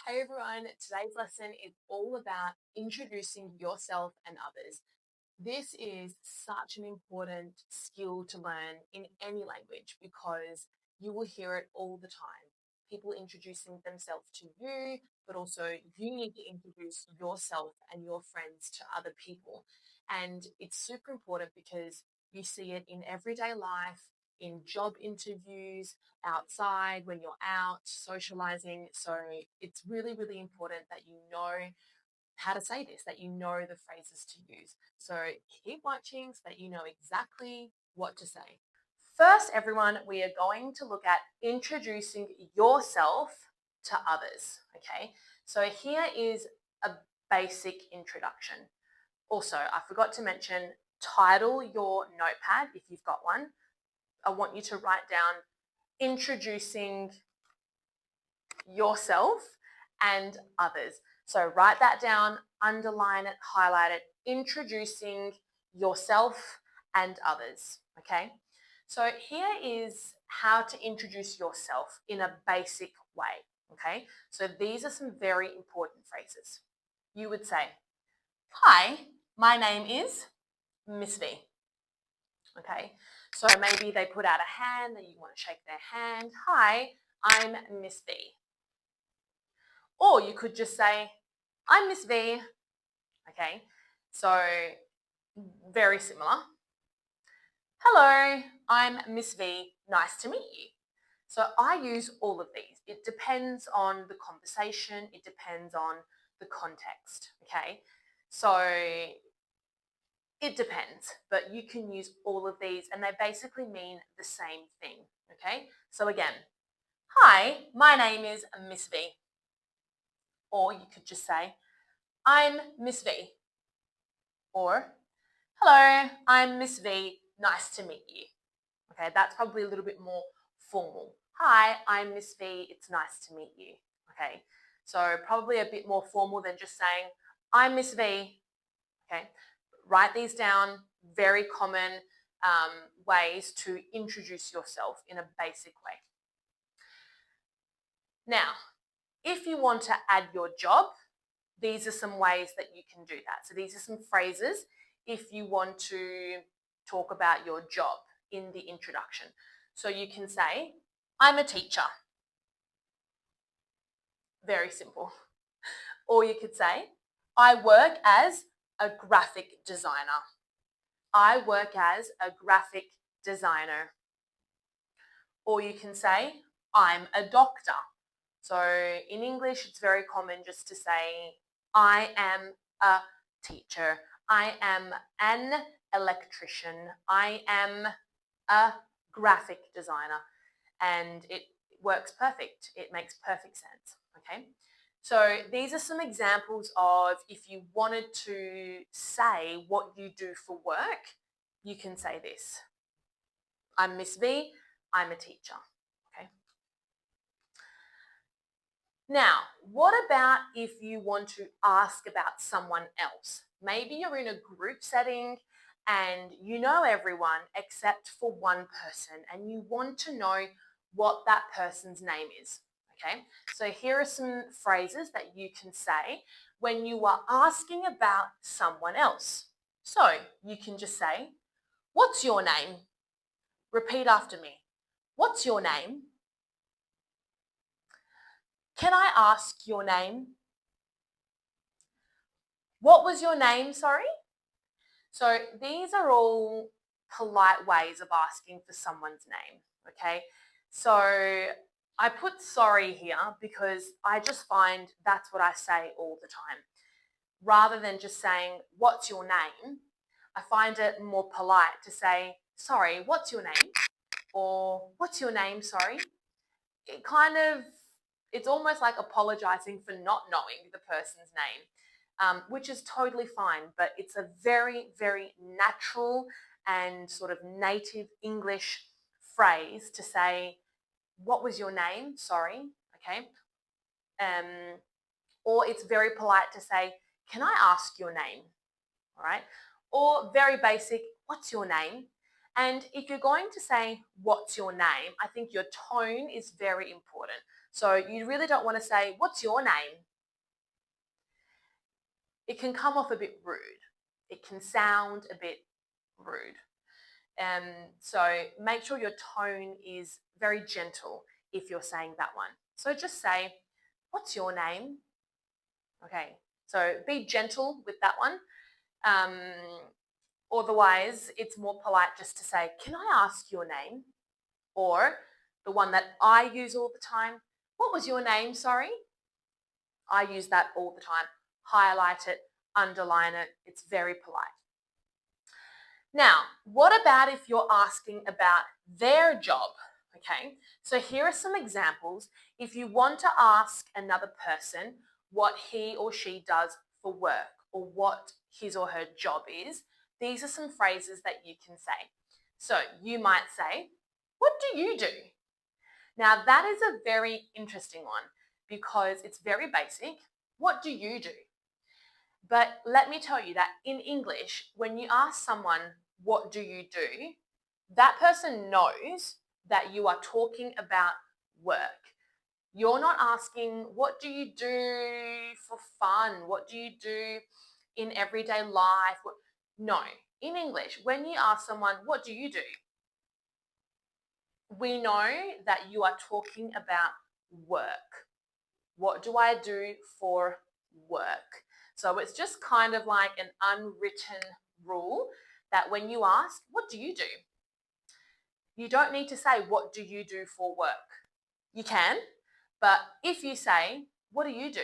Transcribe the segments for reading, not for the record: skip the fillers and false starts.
Hey everyone, today's lesson is all about introducing yourself and others. This is such an important skill to learn in any language because you will hear it all the time. People introducing themselves to you, but also you need to introduce yourself and your friends to other people. And it's super important because you see it in everyday life, in job interviews, outside when you're out socializing. So it's really, really important that you know how to say this, that you know the phrases to use. So keep watching so that you know exactly what to say. First, everyone, we are going to look at introducing yourself to others. Okay, so here is a basic introduction. Also, I forgot to mention, title your notepad if you've got one. I want you to write down introducing yourself and others. So write that down, underline it, highlight it, introducing yourself and others. Okay. So here is how to introduce yourself in a basic way. Okay. So these are some very important phrases. You would say, "Hi, my name is Miss V." Okay. So maybe they put out a hand that you want to shake their hand. "Hi, I'm Miss V." Or you could just say, "I'm Miss V." Okay, so very similar. "Hello, I'm Miss V. Nice to meet you." So I use all of these. It depends on the conversation, it depends on the context. Okay, so it depends, but you can use all of these and they basically mean the same thing. Okay, so again, "Hi, my name is Miss V." Or you could just say, "I'm Miss V." Or, "Hello, I'm Miss V. Nice to meet you." Okay, that's probably a little bit more formal. "Hi, I'm Miss V. It's nice to meet you." Okay, so probably a bit more formal than just saying, "I'm Miss V." Okay, write these down. Very common ways to introduce yourself in a basic way. Now, if you want to add your job, these are some ways that you can do that. So these are some phrases if you want to talk about your job in the introduction. So you can say, "I'm a teacher." Very simple. Or you could say, "I work as a graphic designer." I work as a graphic designer. Or you can say, "I'm a doctor." So in English, it's very common just to say, "I am a teacher." "I am an electrician." "I am a graphic designer." And it works perfect. It makes perfect sense. Okay. So these are some examples of if you wanted to say what you do for work, you can say this. "I'm Miss V. I'm a teacher." Okay. Now, what about if you want to ask about someone else? Maybe you're in a group setting and you know everyone except for one person and you want to know what that person's name is. Okay, so here are some phrases that you can say when you are asking about someone else. So you can just say, "What's your name?" Repeat after me. "What's your name?" "Can I ask your name?" "What was your name, sorry?" So these are all polite ways of asking for someone's name, okay? So I put "sorry" here because I just find that's what I say all the time. Rather than just saying, "What's your name?" I find it more polite to say, "Sorry, what's your name?" Or, "What's your name, sorry?" It kind of, it's almost like apologizing for not knowing the person's name, which is totally fine, but it's a very, very natural and sort of native English phrase to say, "What was your name? Sorry." Okay. Um, or it's very polite to say, "Can I ask your name?" All right. Or very basic, "What's your name?" And if you're going to say, "What's your name?" I think your tone is very important. So you really don't want to say, what's your name? It can come off a bit rude. It can sound a bit rude. So make sure your tone is very gentle if you're saying that one. So just say, what's your name? Okay, so be gentle with that one. Otherwise, it's more polite just to say, can I ask your name? Or the one that I use all the time, what was your name, sorry? I use that all the time. Highlight it, underline it. It's very polite. Now, what about if you're asking about their job? Okay, so here are some examples. If you want to ask another person what he or she does for work or what his or her job is, these are some phrases that you can say. So you might say, what do you do? Now, that is a very interesting one because it's very basic. What do you do? But let me tell you that in English, when you ask someone, what do you do? That person knows that you are talking about work. You're not asking, what do you do for fun? What do you do in everyday life? No. In English, when you ask someone, what do you do? We know that you are talking about work. What do I do for work? So it's just kind of like an unwritten rule that when you ask, what do you do? You don't need to say, what do you do for work? You can, but if you say, what do you do?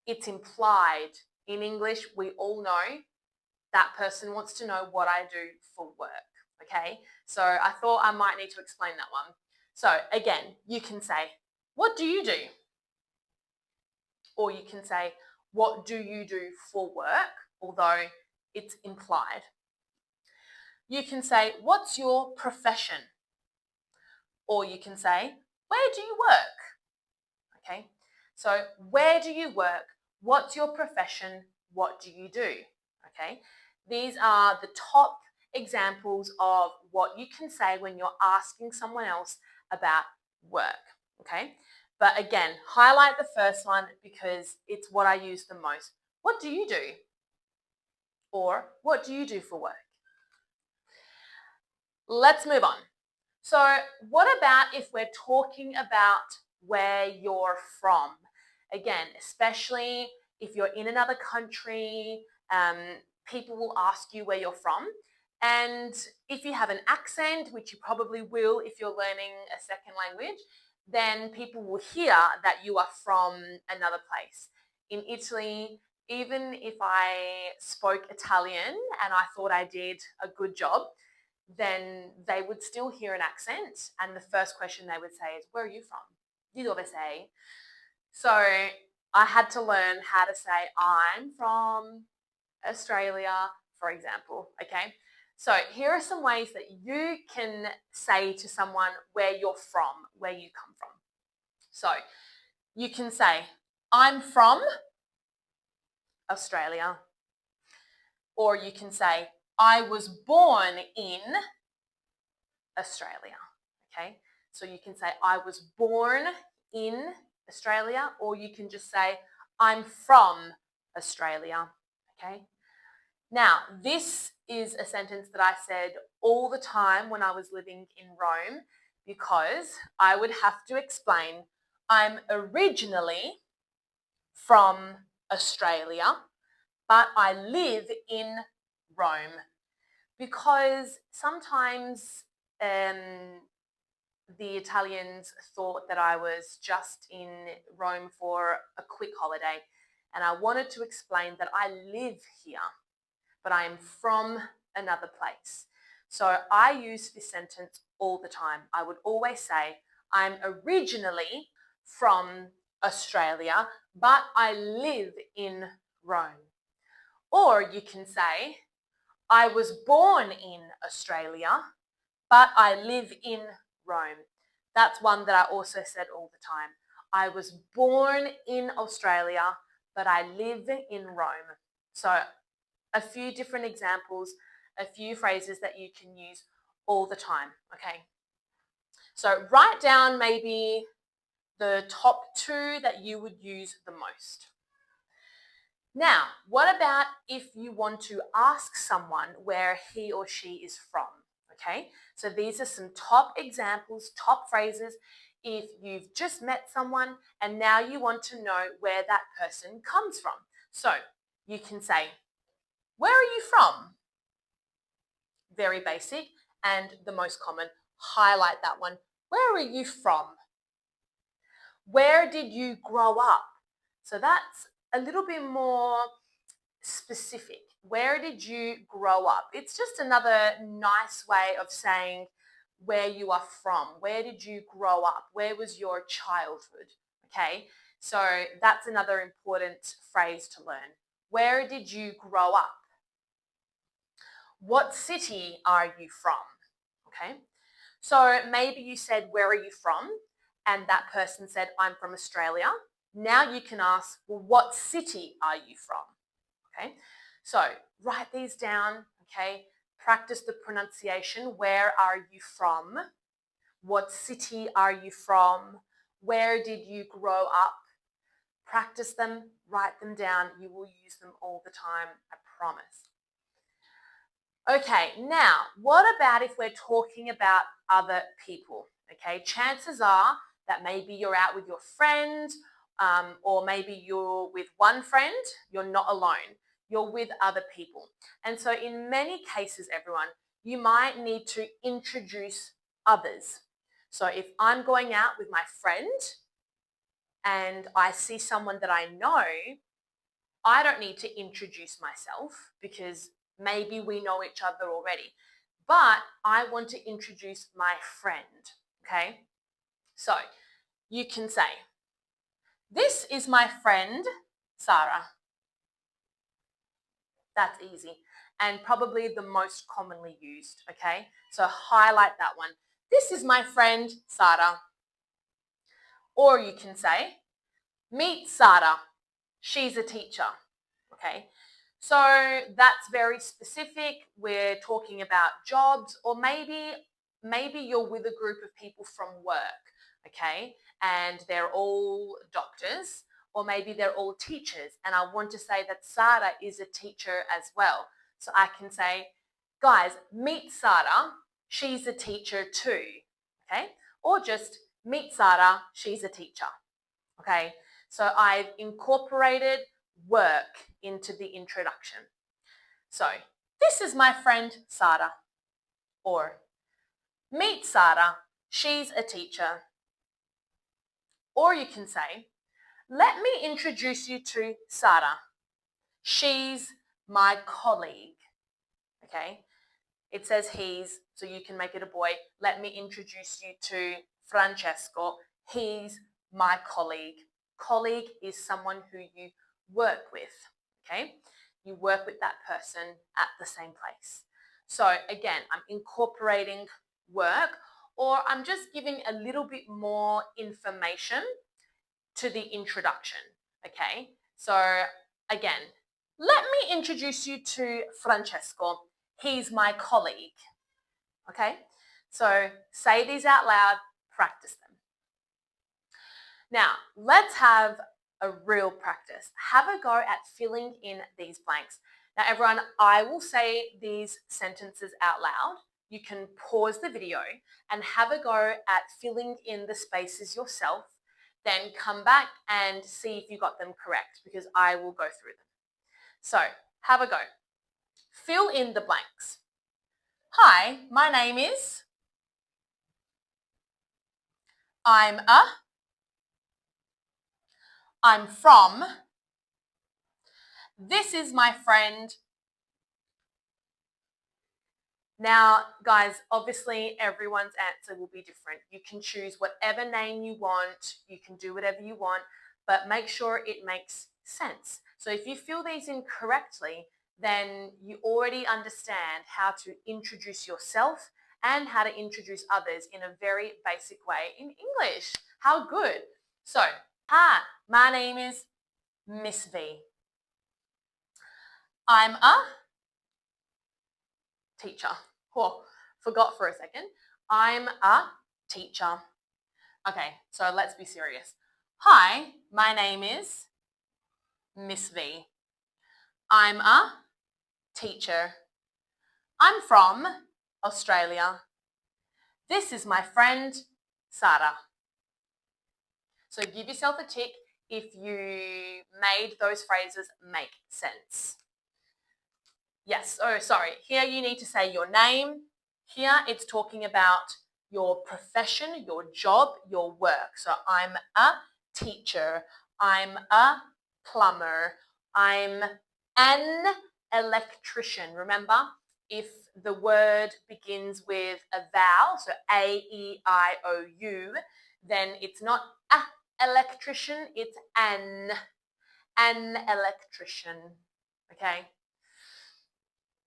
It's implied. In English, we all know that person wants to know what I do for work, okay? So I thought I might need to explain that one. So again, you can say, what do you do? Or you can say, what do you do for work? Although it's implied. You can say, what's your profession? Or you can say, where do you work? Okay, so where do you work? What's your profession? What do you do? Okay, these are the top examples of what you can say when you're asking someone else about work. Okay, but again, highlight the first one because it's what I use the most. What do you do? Or what do you do for work? Let's move on. So what about if we're talking about where you're from? Again, especially if you're in another country, people will ask you where you're from. And if you have an accent, which you probably will if you're learning a second language, then people will hear that you are from another place. In Italy, even if I spoke Italian and I thought I did a good job, then they would still hear an accent. And the first question they would say is, where are you from? Di dove sei? So I had to learn how to say, I'm from Australia, for example. Okay. So here are some ways that you can say to someone where you're from, where you come from. So you can say, I'm from Australia. Or you can say, I was born in Australia. Okay, so you can say I was born in Australia, or you can just say I'm from Australia. Okay, now this is a sentence that I said all the time when I was living in Rome because I would have to explain I'm originally from Australia, but I live in Rome because sometimes the Italians thought that I was just in Rome for a quick holiday. And I wanted to explain that I live here, but I am from another place. So I use this sentence all the time. I would always say, I'm originally from Australia, but I live in Rome. Or you can say, I was born in Australia, but I live in Rome. That's one that I also said all the time. I was born in Australia, but I live in Rome. So a few different examples, a few phrases that you can use all the time, okay? So write down maybe the top two that you would use the most. Now, what about if you want to ask someone where he or she is from? Okay, so these are some top examples, top phrases. If you've just met someone and now you want to know where that person comes from. So you can say, where are you from? Very basic and the most common. Highlight that one. Where are you from? Where did you grow up? So that's a little bit more specific. Where did you grow up? It's just another nice way of saying where you are from. Where did you grow up? Where was your childhood? Okay, so that's another important phrase to learn. Where did you grow up? What city are you from? Okay, so maybe you said, where are you from? And that person said, I'm from Australia. Now you can ask, well, what city are you from? Okay, so write these down, okay? Practice the pronunciation. Where are you from? What city are you from? Where did you grow up? Practice them, write them down. You will use them all the time, I promise. Okay, now, what about if we're talking about other people? Okay, chances are that maybe you're out with your friend, or maybe you're with one friend, you're not alone, you're with other people. And so, in many cases, everyone, you might need to introduce others. So, if I'm going out with my friend and I see someone that I know, I don't need to introduce myself because maybe we know each other already. But I want to introduce my friend. Okay? So you can say, this is my friend, Sarah. That's easy and probably the most commonly used. Okay? So highlight that one. This is my friend, Sarah. Or you can say, meet Sarah. She's a teacher. Okay? So that's very specific. We're talking about jobs, or maybe you're with a group of people from work, okay? And they're all doctors, or maybe they're all teachers. And I want to say that Sarah is a teacher as well. So I can say, guys, meet Sarah. She's a teacher too, okay? Or just meet Sarah. She's a teacher, okay? So I've incorporated work into the introduction. So, this is my friend Sarah. Or, meet Sarah, she's a teacher. Or you can say, let me introduce you to Sarah. She's my colleague. Okay? It says he's, so you can make it a boy. Let me introduce you to Francesco. He's my colleague. Colleague is someone who you work with. Okay? You work with that person at the same place. So again, I'm incorporating work, or I'm just giving a little bit more information to the introduction. Okay? So again, let me introduce you to Francesco. He's my colleague. Okay? So say these out loud, practice them. Now, let's have a real practice. Have a go at filling in these blanks. Now, everyone, I will say these sentences out loud. You can pause the video and have a go at filling in the spaces yourself. Then come back and see if you got them correct, because I will go through them. So, have a go. Fill in the blanks. Hi, my name is. I'm from. This is my friend. Now, guys, obviously everyone's answer will be different. You can choose whatever name you want. You can do whatever you want, but make sure it makes sense. So if you fill these in correctly, then you already understand how to introduce yourself and how to introduce others in a very basic way in English. How good. So, hi, my name is Miss V. I'm a teacher. Oh, forgot for a second. I'm a teacher. Okay, so let's be serious. Hi, my name is Miss V. I'm a teacher. I'm from Australia. This is my friend, Sarah. So give yourself a tick if you made those phrases make sense. Yes, oh, sorry. Here you need to say your name. Here it's talking about your profession, your job, your work. So I'm a teacher. I'm a plumber. I'm an electrician. Remember, if the word begins with a vowel, so A-E-I-O-U, then it's not a electrician, it's an electrician. Okay?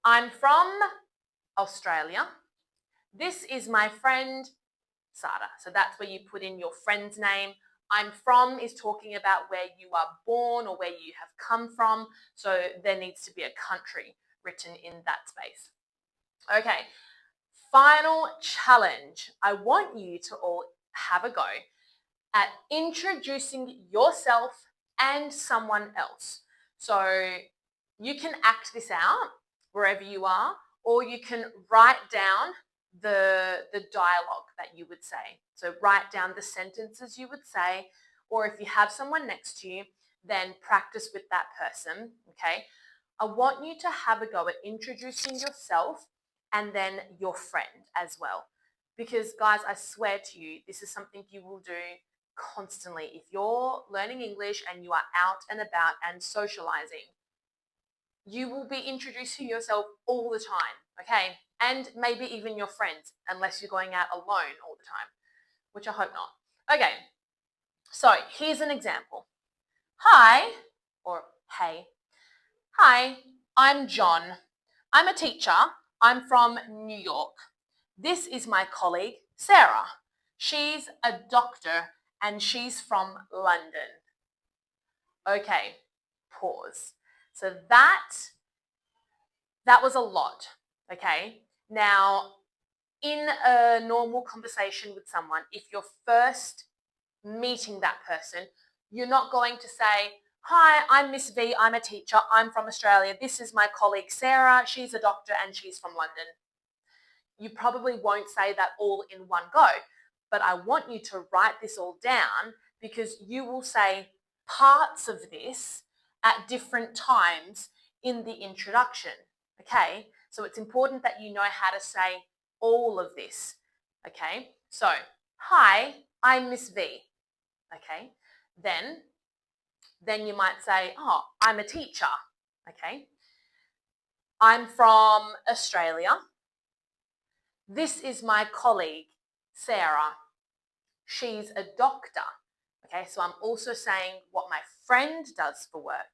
I'm from Australia. This is my friend Sarah. So that's where you put in your friend's name. I'm from is talking about where you are born or where you have come from. So there needs to be a country written in that space. Okay, final challenge. I want you to all have a go at introducing yourself and someone else. So you can act this out wherever you are, or you can write down the dialogue that you would say. So write down the sentences you would say, or if you have someone next to you, then practice with that person, okay? I want you to have a go at introducing yourself and then your friend as well. Because guys, I swear to you, this is something you will do constantly. If you're learning English and you are out and about and socializing, you will be introducing yourself all the time, okay? And maybe even your friends, unless you're going out alone all the time, which I hope not. Okay, so here's an example. Hi, or hey. Hi, I'm John. I'm a teacher. I'm from New York. This is my colleague, Sarah. She's a doctor and she's from London. Okay, pause. So that was a lot, okay? Now, in a normal conversation with someone, if you're first meeting that person, you're not going to say, hi, I'm Miss V, I'm a teacher, I'm from Australia, this is my colleague Sarah, she's a doctor and she's from London. You probably won't say that all in one go, but I want you to write this all down because you will say parts of this at different times in the introduction. Okay, so it's important that you know how to say all of this. Okay, so hi, I'm Miss V. Okay, then you might say, oh, I'm a teacher. Okay, I'm from Australia. This is my colleague, Sarah. She's a doctor. Okay, so I'm also saying what my friend does for work.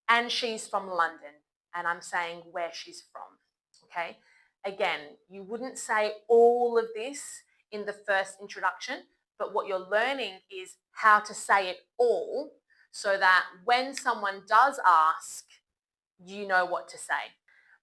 And she's from London. And I'm saying where she's from. Okay, again, you wouldn't say all of this in the first introduction, but what you're learning is how to say it all so that when someone does ask, you know what to say.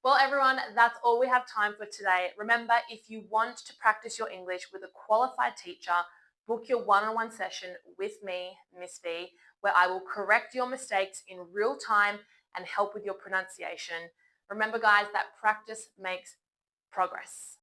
Well, everyone, that's all we have time for today. Remember, if you want to practice your English with a qualified teacher, book your one-on-one session with me, Miss V, where I will correct your mistakes in real time and help with your pronunciation. Remember, guys, that practice makes progress.